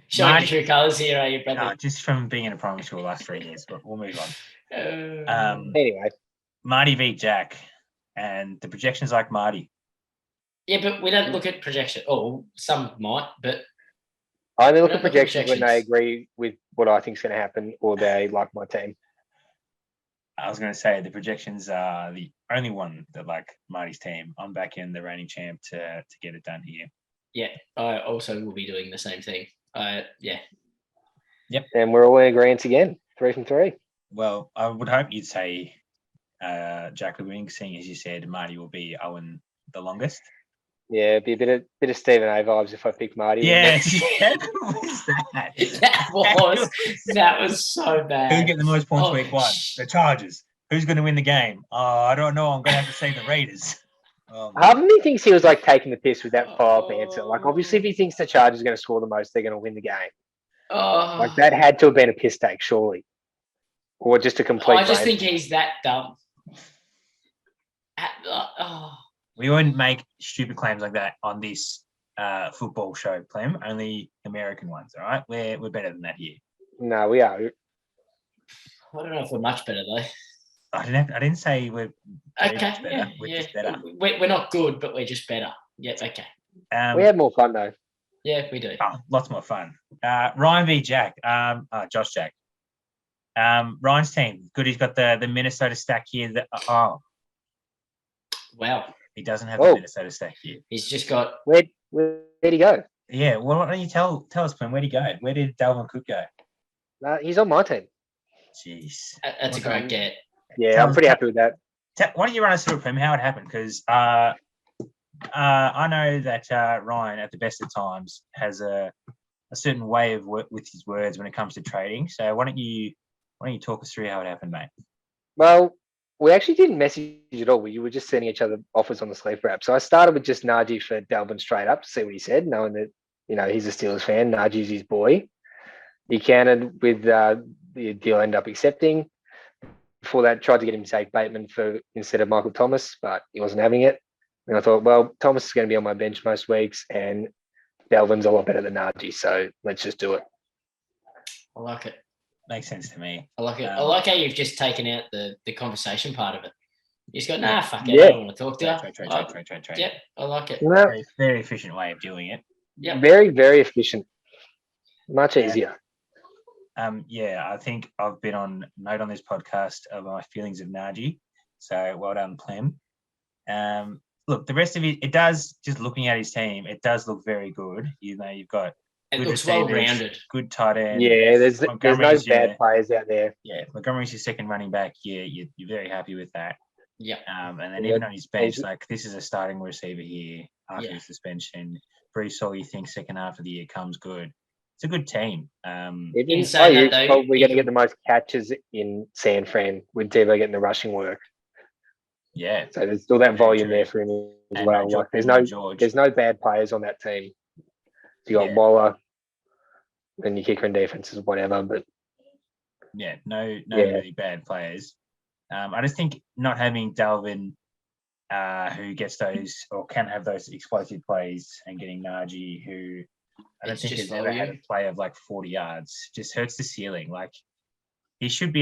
Showing your true colours here, are you, brother? No, just from being in a primary school the last 3 years, but we'll move on. Anyway. Marty beat Jack, and the projections like Marty. Yeah, but we don't look at projection. Oh, some might, but I only look at projections when they agree with what I think is going to happen, or they like my team. I was going to say the projections are the only one that like Marty's team. I'm back in the reigning champ to get it done here. Yeah, I also will be doing the same thing. Yeah. Yep. And we're all in agreement again. 3 from 3. Well, I would hope you'd say Jack will win, seeing as you said Marty will be Owen the longest. Yeah, it'd be a bit of Stephen A vibes if I pick Marty. Yeah, what was that? That was so bad. Who get the most points week 1? The Chargers. Who's going to win the game? Oh, I don't know. I'm going to have to say the Raiders. Half of me thinks he was like taking the piss with that follow-up answer. Like, obviously, if he thinks the Chargers are going to score the most, they're going to win the game. Like, that had to have been a piss take, surely. Or just a complete. I just think he's that dumb. We wouldn't make stupid claims like that on this football show, Clem. Only American ones, all right? We're better than that here. No, we are. I don't know if we're much better, though. I didn't say we're okay. much better. Yeah, we're just better. We're not good, but we're just better. Yeah, okay. We have more fun, though. Yeah, we do. Oh, lots more fun. Ryan v. Jack. Josh Jack. Ryan's team. Good. He's got the Minnesota stack here. Wow. He doesn't have Whoa. the Minnesota stack here. He's just got. Where'd he go? Yeah, well, why don't you tell us, Glenn, where'd he go? Where did Dalvin Cook go? He's on my team. Jeez. That's a great get. Yeah, Tell I'm us- pretty happy with that. Why don't you run us through, Prem, how it happened? Because I know that Ryan, at the best of times, has a certain way of work with his words when it comes to trading. So why don't you talk us through how it happened, mate? Well, we actually didn't message at all. We were just sending each other offers on the Sleeper app. So I started with just Najee for Dalvin straight up to see what he said, knowing that, he's a Steelers fan. Najee's his boy. He countered with the deal ended up accepting. Before that, tried to get him to take Bateman instead of Michael Thomas, but he wasn't having it. And I thought, well, Thomas is going to be on my bench most weeks, and Dalvin's a lot better than Najee, so let's just do it. I like it. Makes sense to me. I like it. I like how you've just taken out the conversation part of it. You just go, nah, fuck it. Yeah. I don't want to talk to you. Trade. Yeah, I like it. No, Very, very efficient way of doing it. Yeah. very, very efficient. Much Yeah. easier. I think I've been on note on this podcast of my feelings of Najee. So well done, Clem. Look, the rest of it does, just looking at his team, it does look very good. You've got It good looks receivers, well-rounded. good tight end. Yeah, there's no Montgomery's bad players out there. Yeah, Montgomery's your second running back. Yeah, you're very happy with that. Yeah. And then Yeah, even on his bench, he's- like this is a starting receiver here after Yeah. his suspension. Brees Hall, you think second half of the year comes good. It's a good team. In saying you're that, though, probably you going to get the most catches in San Fran with Devo getting the rushing work. Yeah, So there's still that Very volume true. there for him as And well. George, Like, George. there's no bad players on that team. You got Yeah. Waller, and your kicker and defenses, whatever. But Yeah, no Yeah. really bad players. I just think not having Dalvin, who gets those or can have those explosive plays, and getting Najee, who I don't It's think just has ever had a volume. play of like 40 yards, just hurts the ceiling. Like he should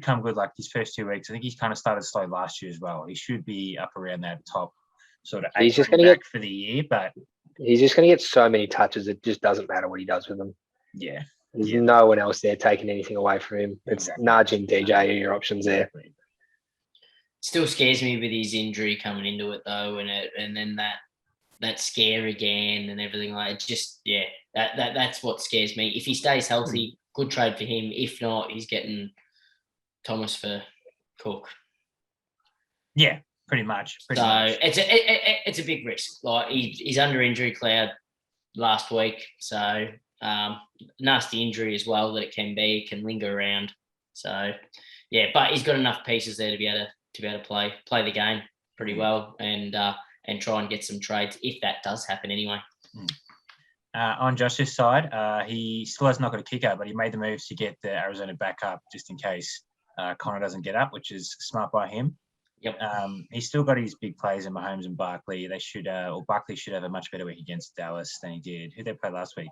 come good like his first 2 weeks. I think he's kind of started slow last year as well. He should be up around that top sort of He's 8 just running gonna back for the year. But he's just going to get so many touches. It just doesn't matter what he does with them. yeah, There's Yeah. no one else there taking anything away from him. It's Exactly. Najee and DJ are your options there. exactly. Still scares me with his injury coming into it though, and then that scare again and everything like it. Just that's what scares me. If he stays healthy, good trade for him. If not, he's getting Thomas for Cook. Yeah, pretty much. Pretty So much. it's a big risk. Like he's under injury cloud last week, so nasty injury as well that it can be. It can linger around. So yeah, but he's got enough pieces there to be able to play the game pretty well and try and get some trades if that does happen anyway. On Josh's side, he still has not got a kicker, but he made the moves to get the Arizona back up just in case Connor doesn't get up, which is smart by him. Yep. He's still got his big players in Mahomes and Barkley. Barkley should have a much better week against Dallas than he did. Who they played last week?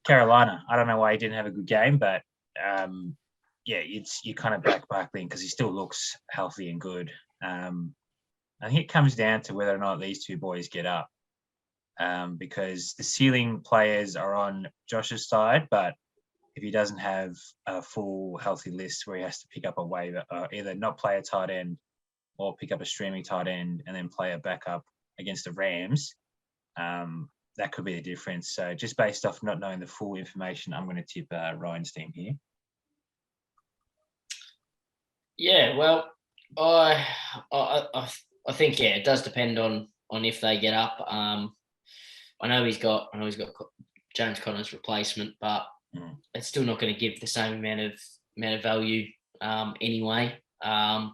Carolina. I don't know why he didn't have a good game, but you kind of back Barkley because he still looks healthy and good. I think it comes down to whether or not these two boys get up. Because the ceiling players are on Josh's side, but if he doesn't have a full healthy list where he has to pick up a waiver, either not play a tight end or pick up a streaming tight end and then play a backup against the Rams, that could be the difference. So just based off not knowing the full information, I'm going to tip Ryan's team here. Yeah, well, I think it does depend on if they get up. I know he's got James Conner's replacement, but it's still not going to give the same amount of value anyway. I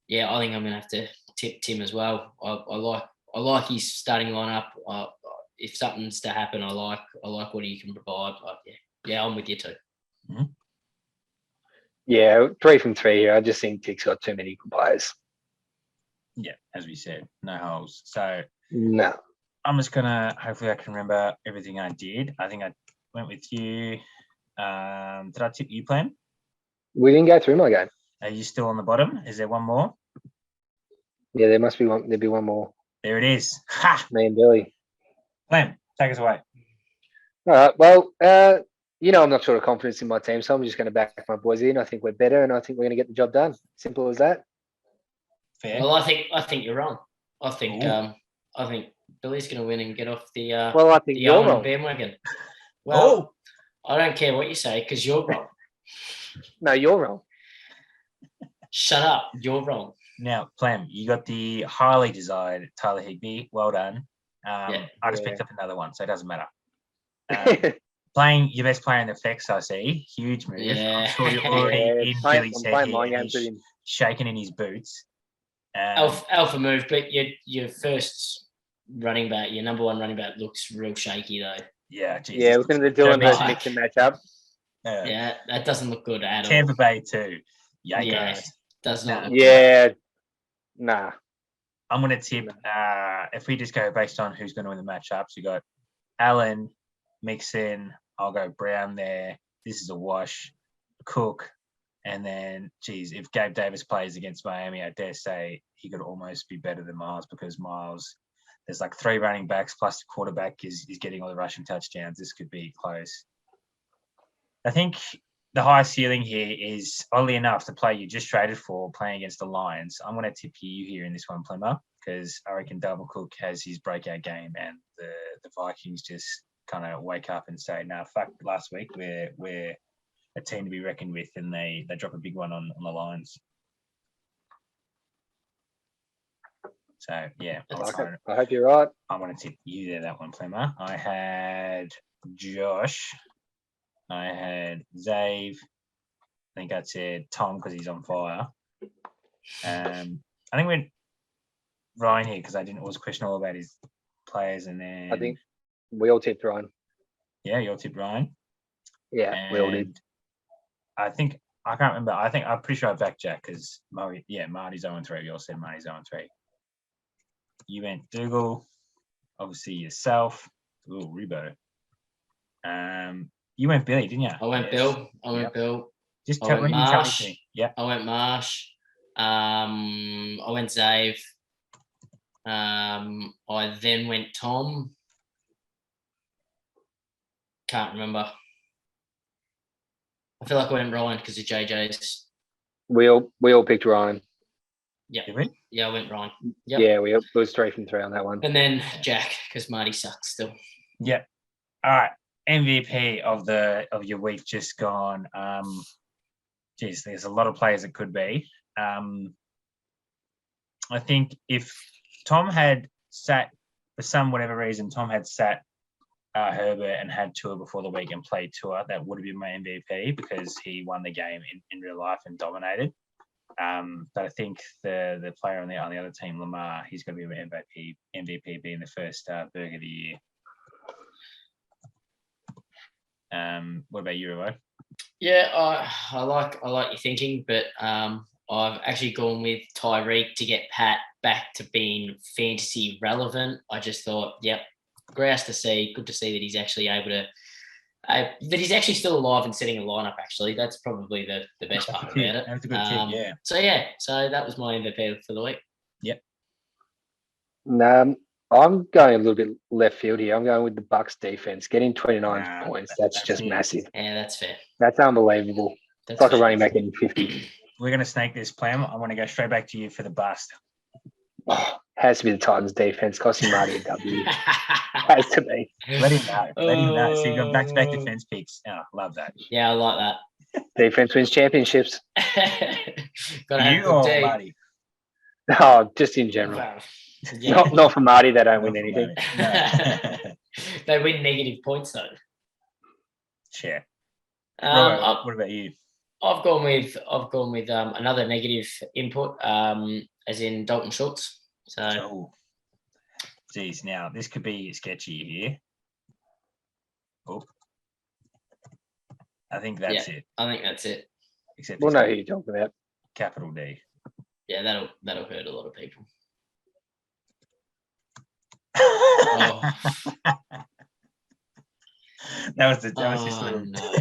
think I'm going to have to tip Tim as well. I like his starting lineup. If something's to happen, I like what he can provide. I'm with you too. Mm-hmm. Yeah, 3 from 3 here. I just think Tick's got too many good players. Yeah, as we said, no holes. So No. I'm just gonna. Hopefully, I can remember everything I did. I think I went with you. Did I tip you, Plan? We didn't go through my game. Are you still on the bottom? Is there one more? Yeah, there must be one. There'd be one more. There it is. Ha! Me and Billy. Clem, take us away. All right. Well, I'm not short of confidence in my team, so I'm just going to back my boys in. I think we're better, and I think we're going to get the job done. Simple as that. Fair. Well, I think you're wrong. I think Billy's going to win and get off the I think the you're Owen wrong. bandwagon. Well, I don't care what you say because you're wrong. No, you're wrong. Shut up. You're wrong. Now, Clem, you got the highly desired Tyler Higbee. Well done. I just picked up another one, so it doesn't matter. Playing your best player in the flex, I see. Huge move. Yeah. I'm sure you're already in Billy's head here, and he's him. shaking in his boots. Alpha move, but your first running back, your number one running back, looks real shaky though. Yeah, Jesus. Yeah, looking at the Dylan versus Mixon matchup. Yeah, that doesn't look good at all. Tampa Bay too. Yikes. Yeah, does not look good. Nah. I'm going to tip, if we just go based on who's going to win the matchups, you got Allen, Mixon, I'll go Brown there. This is a wash. Cook. And then, geez, if Gabe Davis plays against Miami, I dare say he could almost be better than Miles because Miles, there's like 3 running backs plus the quarterback is getting all the rushing touchdowns. This could be close. I think the high ceiling here is, oddly enough, the play you just traded for playing against the Lions. I'm going to tip you here in this one, Plummer, because I reckon Double Cook has his breakout game and the Vikings just kind of wake up and say, no, fuck last week. We're a team to be reckoned with, and they drop a big one on the Lions. So, yeah. I hope you're right. I want to tip you there, that one, Plummer. I had Josh. I had Zave. I think I said Tom because he's on fire. I think we went Ryan here because I didn't always question all about his players, and then I think we all tipped Ryan. Yeah, you all tipped Ryan. Yeah, and we all did. I think I can't remember. I'm pretty sure I backed Jack because Marty's 0-3. You all said Marty's 0-3. You went Dougal, obviously yourself. Ooh, Rebo. You went Billy, didn't you? I went Bill. Just tell me. Yeah. I went Marsh. I went Zave. I then went Tom. Can't remember. I feel like I went Ryan because of JJ's. We all picked Ryan. Yeah. Did we? Yeah, I went Ryan. Yep. Yeah, it was 3 from 3 on that one. And then Jack because Marty sucks still. Yeah. All right. MVP of your week just gone. Geez, there's a lot of players it could be. I think if Tom had sat, for some whatever reason, Tom had sat Herbert and had Tua before the week and played Tua, that would have been my MVP because he won the game in real life and dominated. But I think the player on the other team, Lamar, he's going to be an MVP being the first Burger of the year. What about you, Robo? Yeah, I like your thinking, but I've actually gone with Tyreek to get Pat back to being fantasy relevant. I just thought, yep, grouse to see. Good to see that he's actually able to, that he's actually still alive and setting a lineup. Actually, that's probably the best part about it. That's a good tip, yeah. So that was my MVP for the week. Yep. I'm going a little bit left field here. I'm going with the Bucks defense, getting 29 points. That's just massive. Yeah, that's fair. That's unbelievable. It's like a running back getting 50. We're going to snake this, Plum. I want to go straight back to you for the bust. Oh, has to be the Titans defense, costing Marty a W. Has to be. Let him know. So you've got back-to-back defense picks. Oh, love that. Yeah, I like that. Defense wins championships. You or Marty? No, just in general. Yeah. Not for Marty, they don't win anything. No. They win negative points though. Sure. What about you? I've gone with another negative input, as in Dalton Schultz. So, geez, now this could be sketchy here. Oh, I think that's it. I think that's it. Except we'll know who you're talking about. Capital D. Yeah, that'll hurt a lot of people. That was just a little. No.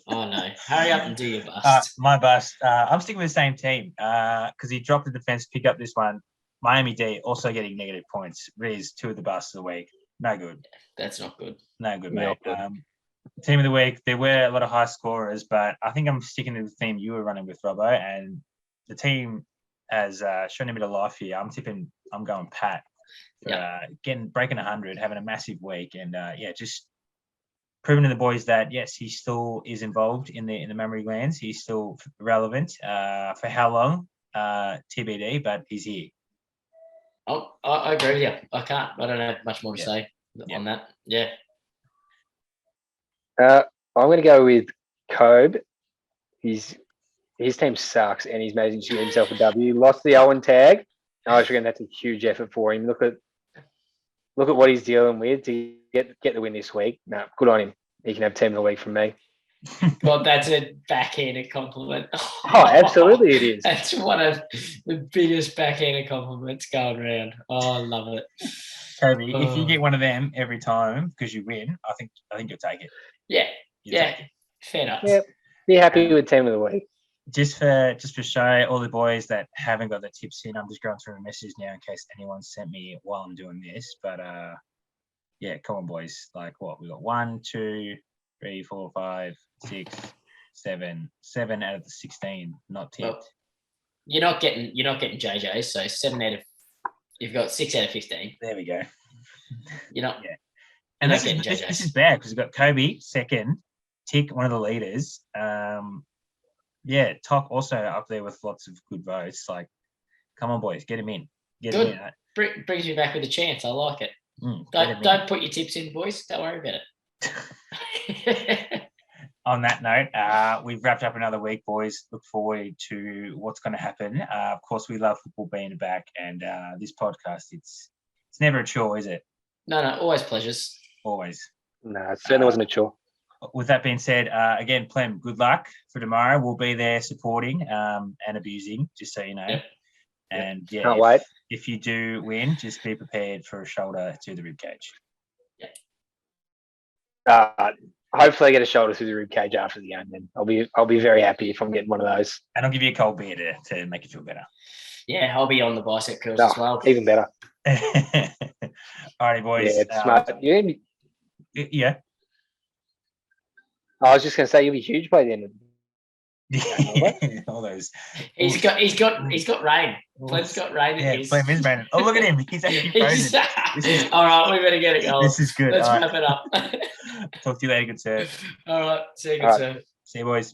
Oh no! Hurry up and do your bust. My bust. I'm sticking with the same team because he dropped the defense, pick up this one. Miami D also getting negative points. Riz, 2 of the busts of the week. No good. That's not good. No good, mate. Team of the week. There were a lot of high scorers, but I think I'm sticking to the theme you were running with, Robbo, and the team has shown a bit of life here. I'm going Pat for breaking 100, having a massive week, and just proving to the boys that yes, he still is involved in the memory lands. He's still relevant. For how long? TBD, but he's here. Oh, I agree with you. I don't have much more to say on that. Yeah. I'm going to go with Kobe. His team sucks, and he's managing to get himself a W. Lost the Owen tag. I reckon that's a huge effort for him. Look at what he's dealing with to get the win this week. No, good on him. He can have team of the week from me. God, that's a backhanded compliment. Oh, absolutely it is. That's one of the biggest backhanded compliments going around. Oh, I love it. Kobe, if you get one of them every time because you win, I think you'll take it. Yeah. Take it. Fair enough. Yep. Be happy with team of the week. Just for show all the boys that haven't got the tips in, I'm just going through a message now in case anyone sent me while I'm doing this. But come on, boys. Like what? We got 1, 2, 3, 4, 5, 6, 7 out of the 16 not tipped. Well, you're not getting JJ, so 7 out of you've got 6 out of 15. There we go. You're not. Yeah. And this is bad because we've got Kobe second, Tick one of the leaders. Tock also up there with lots of good votes. Like, come on, boys, get him in. Good. Brings me back with a chance. I like it. Don't put your tips in, boys. Don't worry about it. On that note, we've wrapped up another week, boys. Look forward to what's going to happen. Of course, we love football being back, and this podcast, it's never a chore, is it? No, always pleasures. Always. No, it certainly wasn't a chore. With that being said, again, Clem, good luck for tomorrow. We'll be there supporting and abusing, just so you know. Yep. And can't wait. If you do win, just be prepared for a shoulder to the ribcage. Yeah. Hopefully, I get a shoulder through the ribcage after the game. Then I'll be very happy if I'm getting one of those. And I'll give you a cold beer to make you feel better. Yeah, I'll be on the bicep curls as well. Even better. Alrighty, boys. Yeah, it's smart. Yeah. I was just going to say you'll be huge by the end of all those. He's got rain. Clem's got rain. Yeah, Clem is raining. Oh, look at him. He's actually frozen. All right, we better get it going. This is good. Let's wrap it up. Talk to you later, good sir. All right, see you, good sir. See you, boys.